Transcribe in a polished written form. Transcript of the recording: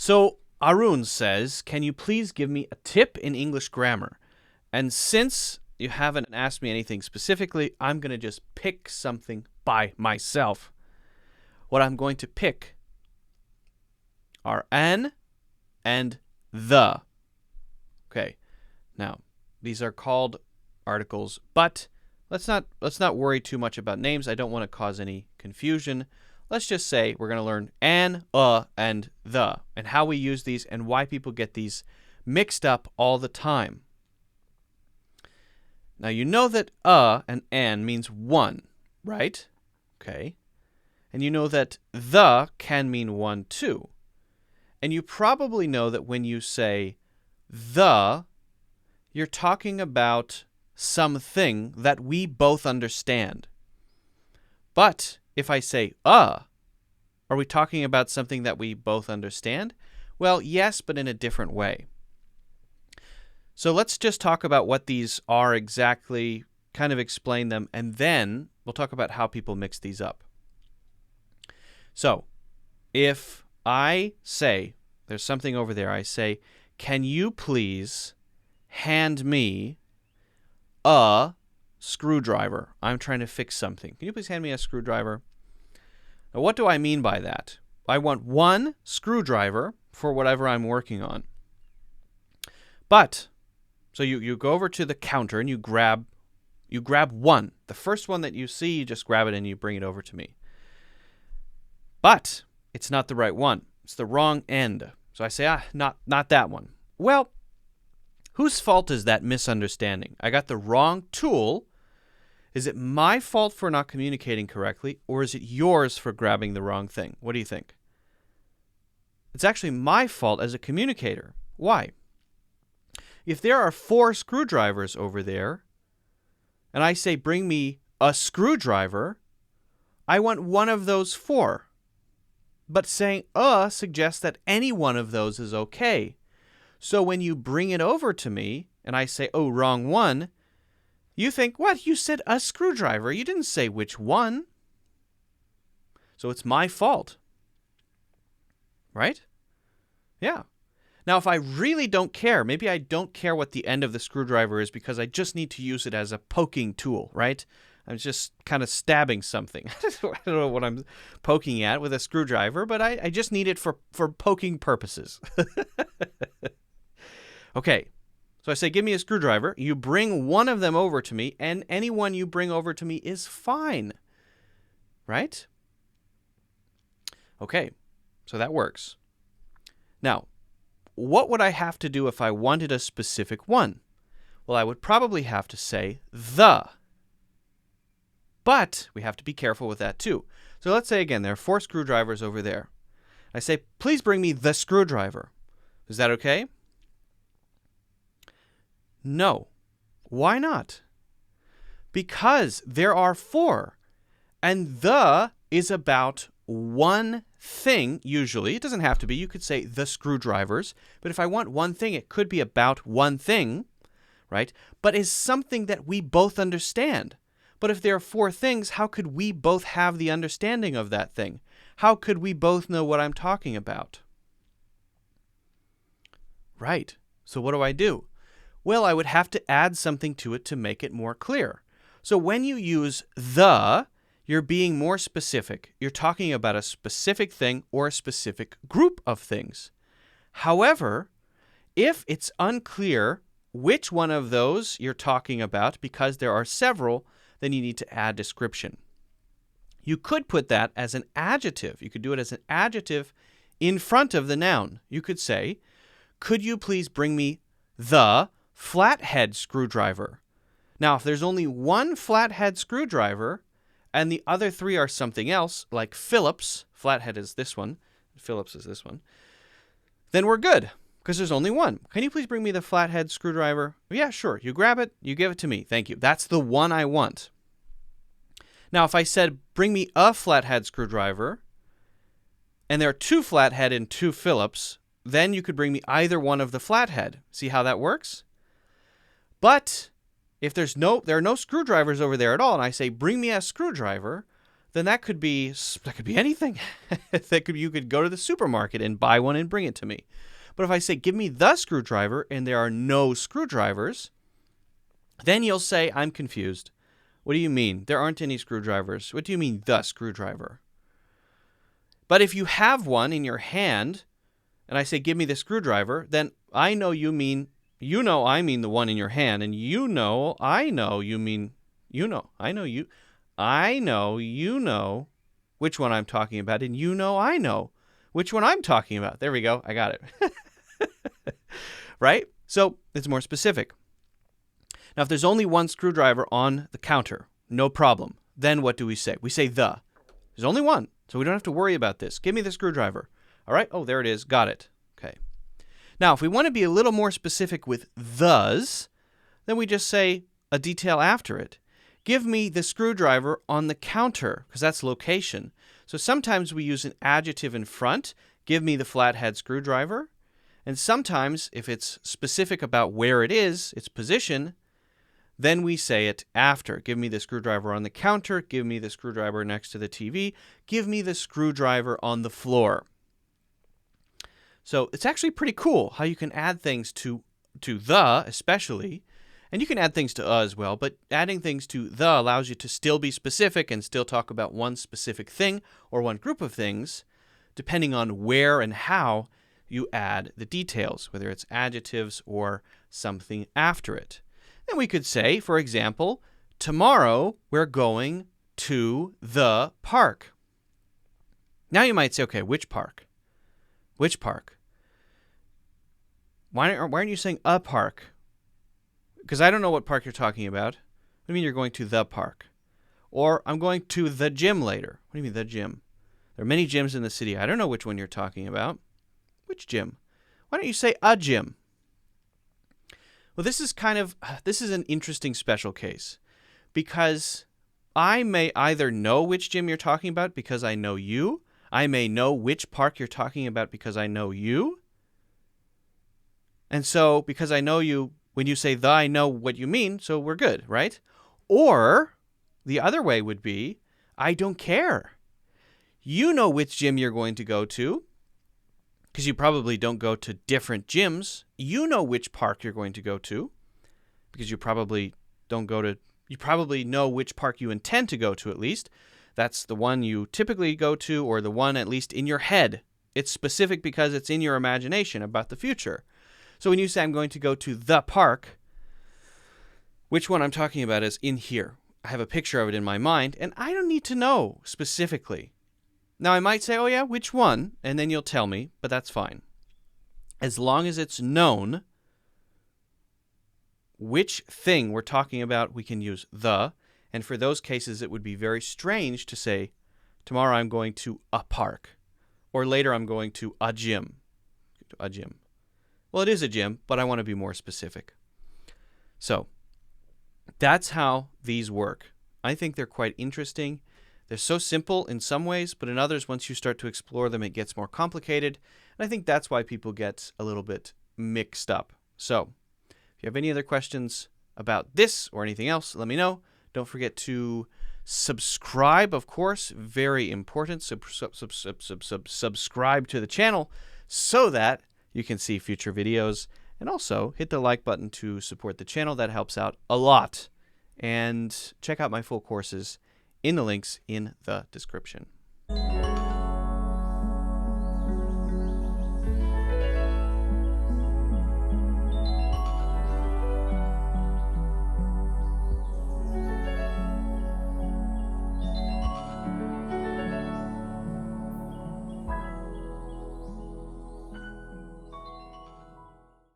So Arun says, can you please give me a tip in English grammar? And since you haven't asked me anything specifically, I'm going to just pick something by myself. What I'm going to pick are an and the. Okay, now these are called articles, but let's not worry too much about names. I don't want to cause any confusion. Let's just say we're going to learn an, and the, and how we use these and why people get these mixed up all the time. Now you know that and an means one, right? Okay. And you know that the can mean one too. And you probably know that when you say the, you're talking about something that we both understand. But if I say are we talking about something that we both understand? Well, yes, but in a different way. So let's just talk about what these are exactly, kind of explain them, and then we'll talk about how people mix these up. So if I say, there's something over there, I say, can you please hand me a screwdriver? I'm trying to fix something. Can you please hand me a screwdriver? Now, what do I mean by that? I want one screwdriver for whatever I'm working on. But, so you go over to the counter and you grab one. The first one that you see, you just grab it and you bring it over to me. But it's not the right one. It's the wrong end. So I say, not that one. Well, whose fault is that misunderstanding? I got the wrong tool. Is it my fault for not communicating correctly, or is it yours for grabbing the wrong thing? What do you think? It's actually my fault as a communicator. Why? If there are 4 screwdrivers over there, and I say, bring me a screwdriver, I want one of those 4. But saying suggests that any one of those is okay. So when you bring it over to me, and I say, oh, wrong one, you think, what? You said a screwdriver. You didn't say which one. So it's my fault. Right? Yeah. Now, if I really don't care, maybe I don't care what the end of the screwdriver is because I just need to use it as a poking tool, right? I'm just kind of stabbing something. I don't know what I'm poking at with a screwdriver, but I just need it for poking purposes. Okay. So I say, give me a screwdriver. You bring one of them over to me, and any one you bring over to me is fine. Right? Okay. So that works. Now, what would I have to do if I wanted a specific one? Well, I would probably have to say the. But we have to be careful with that too. So let's say again, there are 4 screwdrivers over there. I say, please bring me the screwdriver. Is that okay? No. Why not? Because there are 4. And the is about one thing, usually. It doesn't have to be. You could say the screwdrivers. But if I want one thing, it could be about one thing, right? But is something that we both understand. But if there are 4 things, how could we both have the understanding of that thing? How could we both know what I'm talking about? Right. So what do? Well, I would have to add something to it to make it more clear. So when you use the, you're being more specific. You're talking about a specific thing or a specific group of things. However, if it's unclear which one of those you're talking about, because there are several, then you need to add description. You could put that as an adjective. You could do it as an adjective in front of the noun. You could say, could you please bring me the flathead screwdriver? Now, if there's only one flathead screwdriver and the other 3 are something else, like Phillips, flathead is this one, Phillips is this one, then we're good because there's only one. Can you please bring me the flathead screwdriver? Yeah, sure. You grab it, you give it to me. Thank you. That's the one I want. Now, if I said, bring me a flathead screwdriver, and there are 2 flathead and 2 Phillips, then you could bring me either one of the flathead. See how that works? But if there are no screwdrivers over there at all, and I say, bring me a screwdriver, then that could be anything. You could go to the supermarket and buy one and bring it to me. But if I say, give me the screwdriver, and there are no screwdrivers, then you'll say, I'm confused. What do you mean? There aren't any screwdrivers. What do you mean, the screwdriver? But if you have one in your hand, and I say, give me the screwdriver, then I know you mean, I mean the one in your hand, and I know you mean, I know you know which one I'm talking about, and I know which one I'm talking about. There we go. I got it. Right? So it's more specific. Now, if there's only one screwdriver on the counter, no problem. Then what do we say? We say the. There's only one, so we don't have to worry about this. Give me the screwdriver. All right? Oh, there it is. Got it. Okay. Now, if we want to be a little more specific with thes, then we just say a detail after it. Give me the screwdriver on the counter, because that's location. So sometimes we use an adjective in front. Give me the flathead screwdriver. And sometimes, if it's specific about where it is, its position, then we say it after. Give me the screwdriver on the counter. Give me the screwdriver next to the TV. Give me the screwdriver on the floor. So it's actually pretty cool how you can add things to the, especially. And you can add things to as well, but adding things to the allows you to still be specific and still talk about one specific thing or one group of things, depending on where and how you add the details, whether it's adjectives or something after it. And we could say, for example, tomorrow we're going to the park. Now you might say, okay, which park? Which park? Why aren't you saying a park? Because I don't know what park you're talking about. What do you mean you're going to the park? Or I'm going to the gym later. What do you mean the gym? There are many gyms in the city. I don't know which one you're talking about. Which gym? Why don't you say a gym? Well, this is an interesting special case, because I may either know which gym you're talking about because I know you. I may know which park you're talking about because I know you. And so, because I know you, when you say the, I know what you mean, so we're good, right? Or the other way would be, I don't care. You know which gym you're going to go to, because you probably don't go to different gyms. You know which park you're going to go to, because you probably know which park you intend to go to at least. That's the one you typically go to, or the one at least in your head. It's specific because it's in your imagination about the future. So when you say I'm going to go to the park, which one I'm talking about is in here. I have a picture of it in my mind, and I don't need to know specifically. Now, I might say, oh yeah, which one? And then you'll tell me, but that's fine. As long as it's known which thing we're talking about, we can use the. And for those cases, it would be very strange to say, tomorrow I'm going to a park. Or later I'm going to a gym. A gym. Well, it is a gym, but I want to be more specific. So, that's how these work. I think they're quite interesting. They're so simple in some ways, but in others, once you start to explore them, it gets more complicated. And I think that's why people get a little bit mixed up. So, if you have any other questions about this or anything else, let me know. Don't forget to subscribe, of course. Very important. Subscribe to the channel so that you can see future videos. And also, hit the like button to support the channel. That helps out a lot. And check out my full courses in the links in the description.